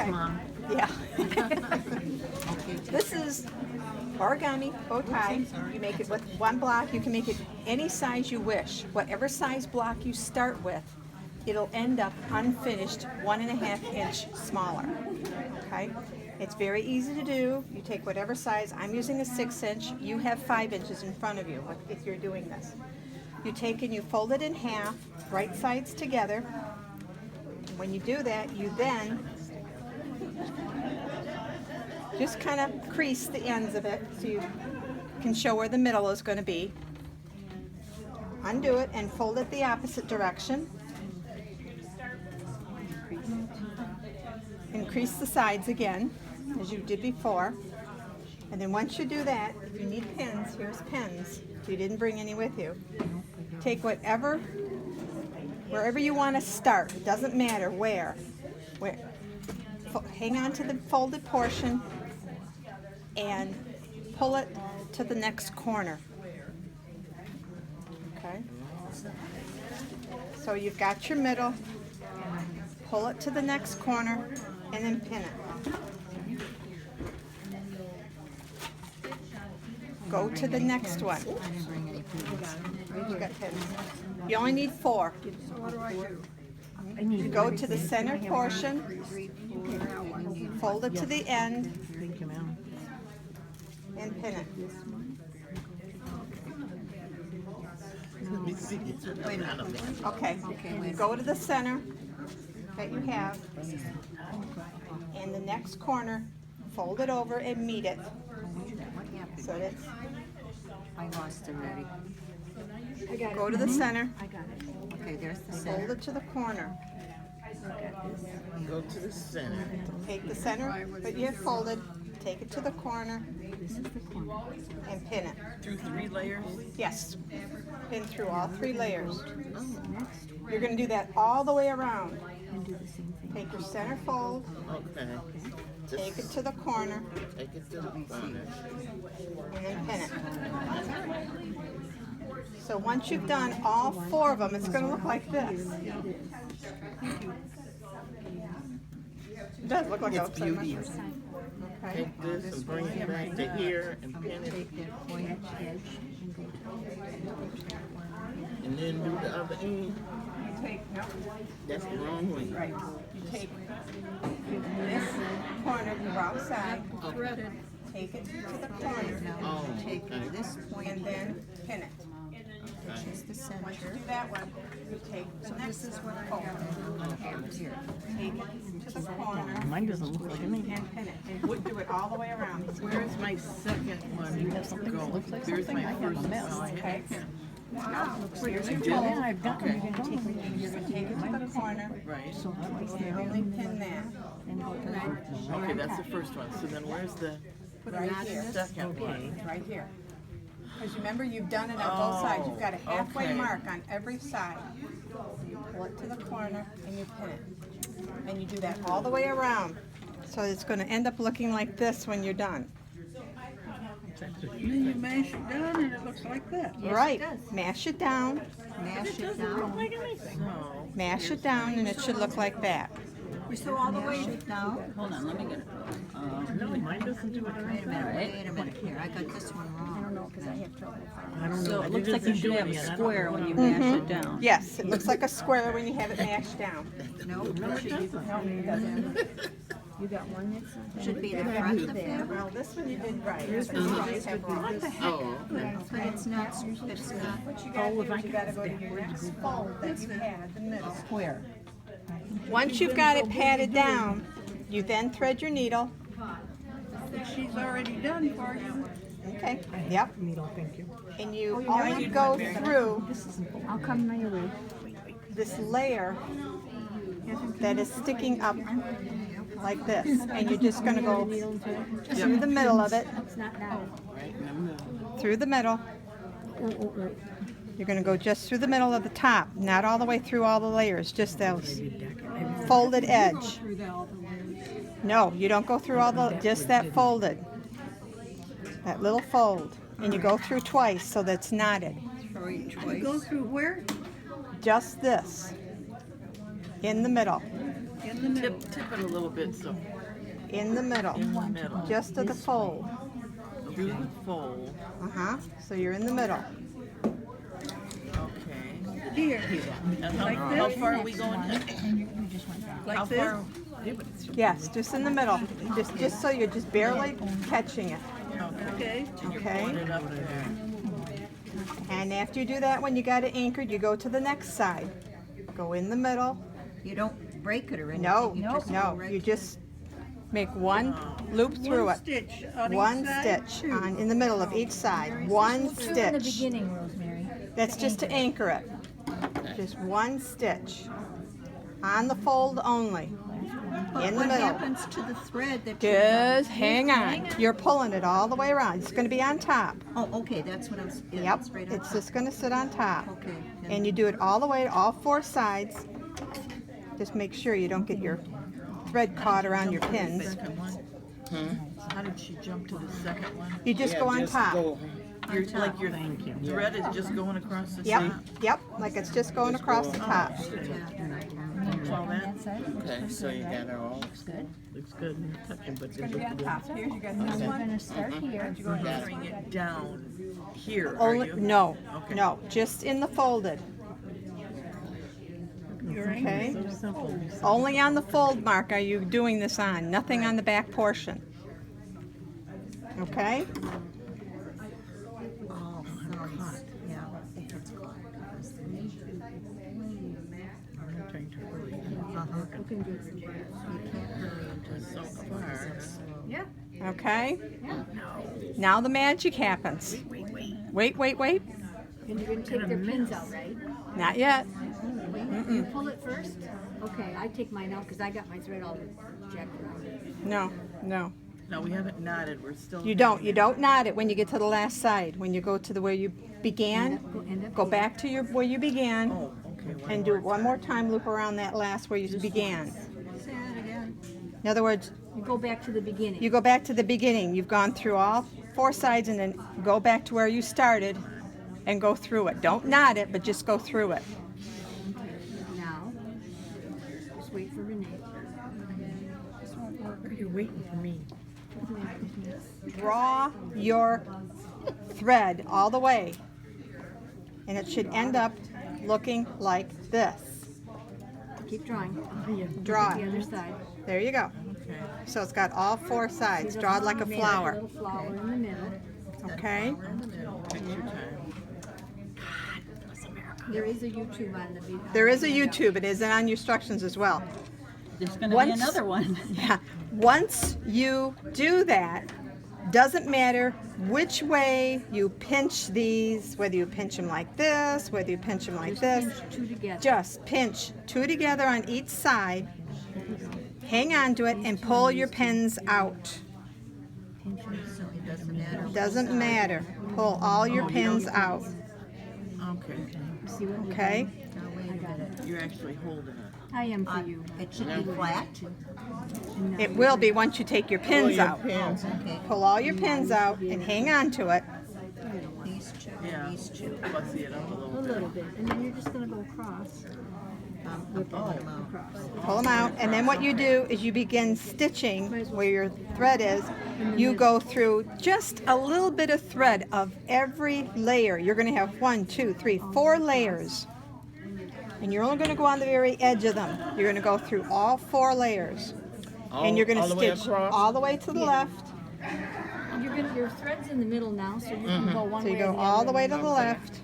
Okay. Mom. Yeah. This is origami bow tie. You make it with one block. You can make it any size you wish. Whatever size block you start with, it'll end up unfinished 1.5 inch smaller. Okay? It's very easy to do. You take whatever size. I'm using a 6 inch. You have 5 inches in front of you if you're doing this. You take and you fold it in half, right sides together. When you do that, you then just kind of crease the ends of it so you can show where the middle is going to be. Undo it and fold it the opposite direction. Increase the sides again, as you did before. And then once you do that, if you need pins, here's pins. If you didn't bring any with you. Take wherever you want to start. It doesn't matter where. Hang on to the folded portion and pull it to the next corner. Okay? So you've got your middle. Pull it to the next corner and then pin it. Go to the next one. You got pins. You only need 4. So what do I do? You go to the center portion, fold it to the end, and pin it. Wait a minute. Okay. Go to the center that you have, and the next corner, fold it over and meet it. So that's. I lost it already. Go to the center. I got it. Okay, there's the Fold center. it to the corner. Go to the center. Take the center, but you have folded. Take it to the corner This is the corner. and pin it. Through 3 layers? Yes. Pin through all 3 layers. Oh, next. You're going to do that all the way around. And do the same thing. Take your center fold, Okay. take it to the corner, Take it to the corner. and then pin it. So once you've done all 4 of them, it's going to look like this. It does look like It's a beauty. Okay. Take this and bring it back to here and pin it. Take that point edge and go to And then do the other end. You take, no, That's the wrong way. right. You take this corner, the wrong side, take it to the corner, now. Take okay. this point and then pin it. which is the center. Once you do that one, you take the next fold, Here. take it to the corner, Mine doesn't look like anything. and pin it. And we'll do it all the way around. Where's my second one? There's my first one. Okay. Here's your Yeah, fold. I've done it. You're going to take it to the corner, Right. and only pin that. Okay, that's the first one. So then where's the Right here. second one? Right here. Because remember, you've done it on both sides. You've got a halfway okay. mark on every side. You pull it to the corner and you pin it. And you do that all the way around. So it's going to end up looking like this when you're done. Then you mash it down and it looks like that. Right. Mash it down. Mash it down. So, Mash it down and it should look like that. So all the way down. Hold on, let me get it. No, mine doesn't do it. Wait a minute here. I got this one wrong. I don't know. So I it looks didn't like you do should it have a yet. I don't square know. when you mash it down. Yes, it looks like a square when you have it mashed down. Nope. No, it doesn't. Should be the front of the fabric. Well, this one you did right. This one you just have wrong. oh, But it's not, it's not. What you gotta do is you gotta go to your next fold that you had, the middle. Where? Once you've got it patted down, you then thread your needle. That she's already done for you. Okay, yep. Needle, thank you. And you only go through I'll come my way. this layer that is sticking up like this. And you're just gonna go through the middle of it, right in the middle. through the middle. You're gonna go just through the middle of the top, not all the way through all the layers, just those folded edge. No, you don't go through all the, just that folded. That little fold. And you go through twice so that's knotted. Go through where? Just this. In the middle. In the middle. Tip it a little bit, so In the middle. in the middle. Just to the fold. Do the fold. So you're in the middle. Okay. Here, And Like how this? far are we going? How like this. far? Yes, just in the middle. Just so you're just barely catching it. Okay. Okay. And you're Okay. pulling it up there. And after you do that, when you got it anchored, you go to the next side. Go in the middle. You don't break it or anything. No, you just go no, right you just make one loop through One it. stitch on One each side. stitch on in the middle of each side. One In the stitch. beginning, Rosemary. That's just to anchor it. Just one stitch. On the fold only. But In the what middle. happens to the thread that you Just hang on. You're pulling it all the way around. It's going to be on top. Oh, okay, that's what I'm, yeah, Yep, it's right on it's top. just going to sit on top. Okay. And you do it all the way, all four sides. Just make sure you don't get your thread caught around your pins. Second one. How did she jump to the second one? You just go on top. You're like your thread is just going across the Yep, top. yep, like it's just going across the top. That's all that. Okay, so you got it all. Looks good. But then we're gonna start here. You're hammering it down here, are Only, you? no, Okay. no, just in the folded. Okay? So simple. Only on the fold mark are you doing this on, nothing on the back portion. Okay? Oh, sounds, yeah, it's caught. I'm trying to hurry. Looking good. You can't hurry into it. So far. Yeah. Okay? Now the magic happens. Wait, wait, wait. And you're gonna take their pins out, right? Not yet. You pull it first? Okay, I take mine out because I got my thread all jacked around. No, no. No, we haven't knotted. We're still. You don't knot it when you get to the last side. When you go to the where you began, go back to your where you began Oh, okay. and do it one more time, loop around that last where you began. Say that again. In other words, You go back to the beginning. you go back to the beginning. You've gone through all four sides and then go back to where you started and go through it. Don't knot it, but just go through it. Now, just wait for Renee. You're waiting for me. Draw your thread all the way and it should end up looking like this. Keep drawing. Draw The it. other side. There you go. Okay. So it's got all four sides. See the Draw it like a flower? Made flower. little flower in the middle. Okay? Take your time. There is a YouTube on the video. There is a YouTube. It is on your instructions as well. There's gonna Once- be another one. Yeah. Once you do that, doesn't matter which way you pinch these, whether you pinch them like this, whether you pinch them like this. Pinch two together. Just pinch two together on each side, hang on to it, and pull your pins out. So it doesn't matter. Doesn't matter. Pull all your pins out. Okay. See what you Okay? Now, wait a minute. You're actually holding it. I am for you. It should be flat. It will be once you take your pins out. Okay. Pull all your pins out and hang on to it. These two, Yeah. these two. Fussy it up a A little bit. little bit. And then you're just gonna go across. With them out. Across. Pull them out, and then what you do is you begin stitching where your thread is. You go through just a little bit of thread of every layer. You're going to have 1, 2, 3, 4 layers. And you're only going to go on the very edge of them. You're going to go through all 4 layers. And you're going to all the way stitch across? all the way to the left. And you're gonna, your thread's in the middle now, so you can go one So way you or go the all other. the way to the left.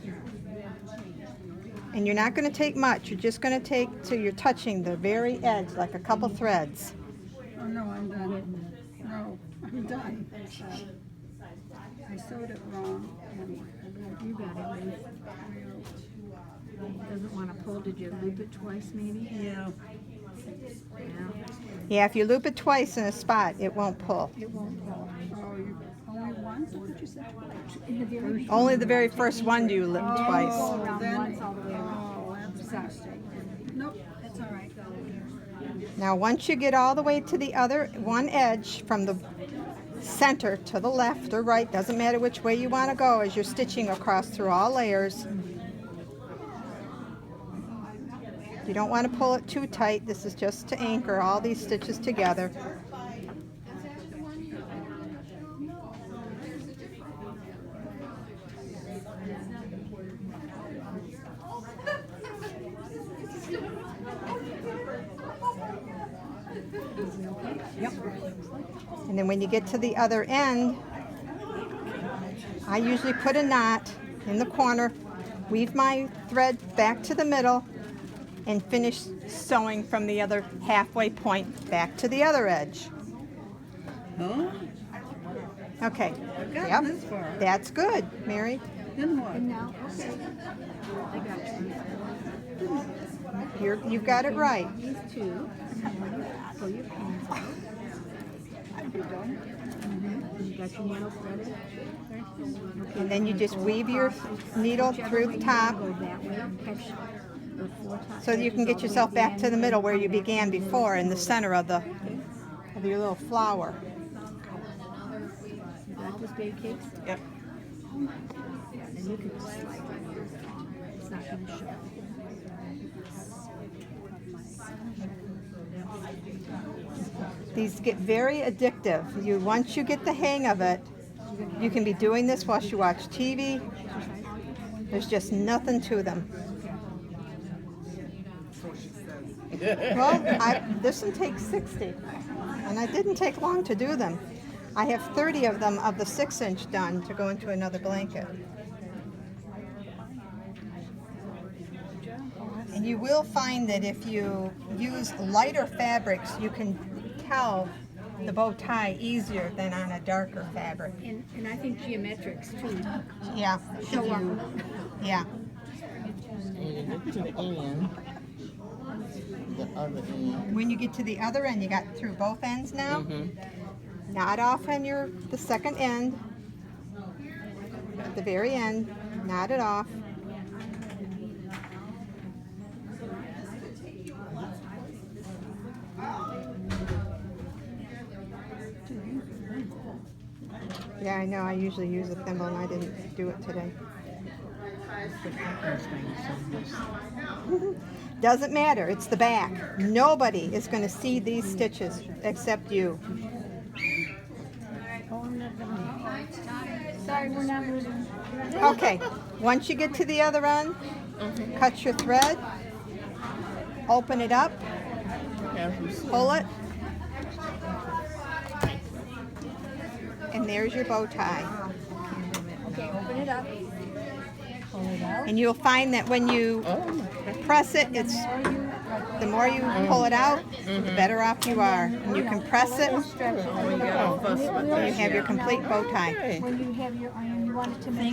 And you're not going to take much. You're just going to take till you're touching the very edge, like a couple threads. Oh, no, I'm done. No, I'm done. I sewed it wrong. You got it, Ruth. Doesn't wanna pull, did you loop it twice maybe? Yeah. Yeah. Yeah, if you loop it twice in a spot, it won't pull. It won't pull. Oh, you, only once? I thought you said twice. In the very Only the very first one do you loop go twice. around then- once all the way around. Oh, that's a mistake. Nope, that's all right. Now, once you get all the way to the other one edge, from the center to the left or right, doesn't matter which way you want to go as you're stitching across through all layers. You don't want to pull it too tight. This is just to anchor all these stitches together. Yep. And then when you get to the other end, I usually put a knot in the corner, weave my thread back to the middle, and finish sewing from the other halfway point back to the other edge. Huh? Okay. I've gotten Yep. this far. That's good, Mary. Then what? And now, okay. I got you. You've got it right. These two. Pull your pins out. You done? You got your nail threaded. And then you just weave your needle through the top Go that way, catch the 4 so that you can get yourself back to the middle where you began before, in the center of your little flower. You got this big cakes? Yep. And you can just slide right here. It's not going to show. These get very addictive. Once you get the hang of it, you can be doing this while you watch TV. There's just nothing to them. Well, this one takes 60, and I didn't take long to do them. I have 30 of them of the 6-inch done to go into another blanket. And you will find that if you use lighter fabrics, you can tell the bow tie easier than on a darker fabric. And I think geometrics too. Yeah. Show up. Yeah. And you get to the end, the other end. When you get to the other end, you got through both ends now. Knot off on the second end. At the very end, knot it off. Yeah, I know. I usually use a thimble, and I didn't do it today. Doesn't matter. It's the back. Nobody is going to see these stitches except you. Sorry, we're not moving. Okay. Once you get to the other end, cut your thread, open it up, pull it, and there's your bow tie. Okay, open it up. And you'll find that when you press it, the more you pull it out, the better off you are. And you can press it, and you have your complete bow tie. When you have your iron, you want it to make